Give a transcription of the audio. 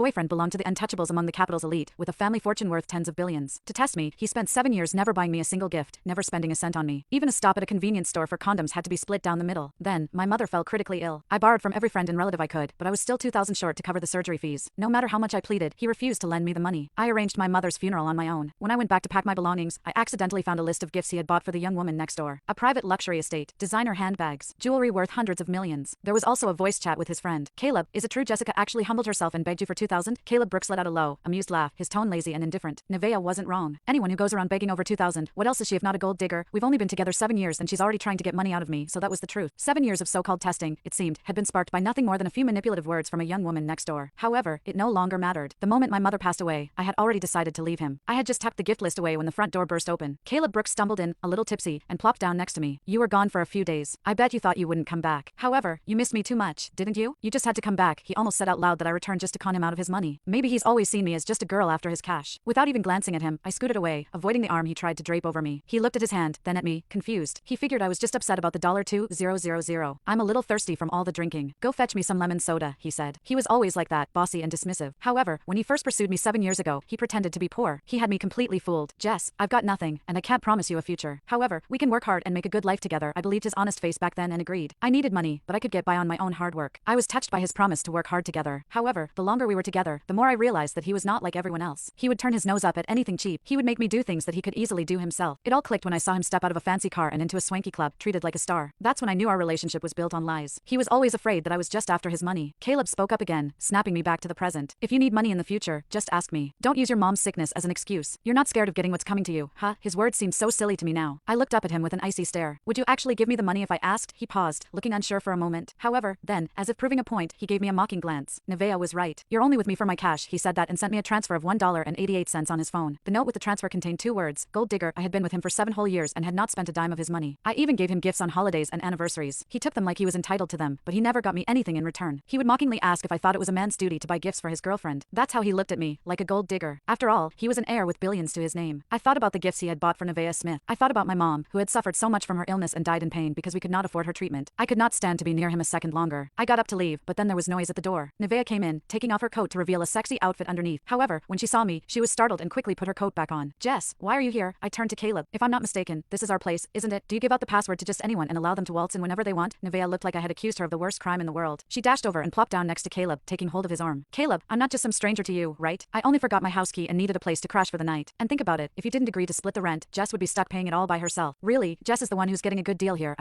boyfriend belonged to the untouchables among the capital's elite, with a family fortune worth tens of billions. To test me, he spent 7 years never buying me a single gift, never spending a cent on me. Even a stop at a convenience store for condoms had to be split down the middle. Then, my mother fell critically ill. I borrowed from every friend and relative I could, but I was still 2,000 short to cover the surgery fees. No matter how much I pleaded, he refused to lend me the money. I arranged my mother's funeral on my own. When I went back to pack my belongings, I accidentally found a list of gifts he had bought for the young woman next door. A private luxury estate, designer handbags, jewelry worth hundreds of millions. There was also a voice chat with his friend. Caleb, is it true Jessica actually humbled herself and begged you for 2,000? Caleb Brooks let out a low, amused laugh, his tone lazy and indifferent. Nevaeh wasn't wrong. Anyone who goes around begging over 2,000, what else is she if not a gold digger? We've only been together 7 years and she's already trying to get money out of me, so that was the truth. 7 years of so-called testing, it seemed, had been sparked by nothing more than a few manipulative words from a young woman next door. However, it no longer mattered. The moment my mother passed away, I had already decided to leave him. I had just tucked the gift list away when the front door burst open. Caleb Brooks stumbled in, a little tipsy, and plopped down next to me. You were gone for a few days. I bet you thought you wouldn't come back. However, you missed me too much, didn't you? You just had to come back. He almost said out loud that I returned just to con him out of his money. Maybe he's always seen me as just a girl after his cash. Without even glancing at him, I scooted away, avoiding the arm he tried to drape over me. He looked at his hand, then at me, confused. He figured I was just upset about the $2,000. I'm a little thirsty from all the drinking. Go fetch me some lemon soda, he said. He was always like that, bossy and dismissive. However, when he first pursued me 7 years ago, he pretended to be poor. He had me completely fooled. Jess, I've got nothing, and I can't promise you a future. However, we can work hard and make a good life together. I believed his honest face back then and agreed. I needed money, but I could get by on my own hard work. I was touched by his promise to work hard together. However, the longer we were together, the more I realized that he was not like everyone else. He would turn his nose up at anything cheap. He would make me do things that he could easily do himself. It all clicked when I saw him step out of a fancy car and into a swanky club, treated like a star. That's when I knew our relationship was built on lies. He was always afraid that I was just after his money. Caleb spoke up again, snapping me back to the present. If you need money in the future, just ask me. Don't use your mom's sickness as an excuse. You're not scared of getting what's coming to you, huh? His words seemed so silly to me now. I looked up at him with an icy stare. Would you actually give me the money if I asked? He paused, looking unsure for a moment. However, then, as if proving a point, he gave me a mocking glance. Nevaeh was right. You're only with me for my cash. He said that and sent me a transfer of $1.88 on his phone. The note with the transfer contained 2 words, gold digger. I had been with him for 7 whole years and had not spent a dime of his money. I even gave him gifts on holidays and anniversaries. He took them like he was entitled to them, but he never got me anything in return. He would mockingly ask if I thought it was a man's duty to buy gifts for his girlfriend. That's how he looked at me, like a gold digger. After all, he was an heir with billions to his name. I thought about the gifts he had bought for Nevaeh Smith. I thought about my mom, who had suffered so much from her illness and died in pain because we could not afford her treatment. I could not stand to be near him a second longer. I got up to leave, but then there was noise at the door. Nevaeh came in, taking off her coat to reveal a sexy outfit underneath. However, when she saw me, she was startled and quickly put her coat back on. Jess, why are you here? I turned to Caleb. If I'm not mistaken, this is our place, isn't it? Do you give out the password to just anyone and allow them to waltz in whenever they want? Nevaeh looked like I had accused her of the worst crime in the world. She dashed over and plopped down next to Caleb, taking hold of his arm. Caleb, I'm not just some stranger to you, right? I only forgot my house key and needed a place to crash for the night. And think about it, if you didn't agree to split the rent, Jess would be stuck paying it all by herself. Really, Jess is the one who's getting a good deal here.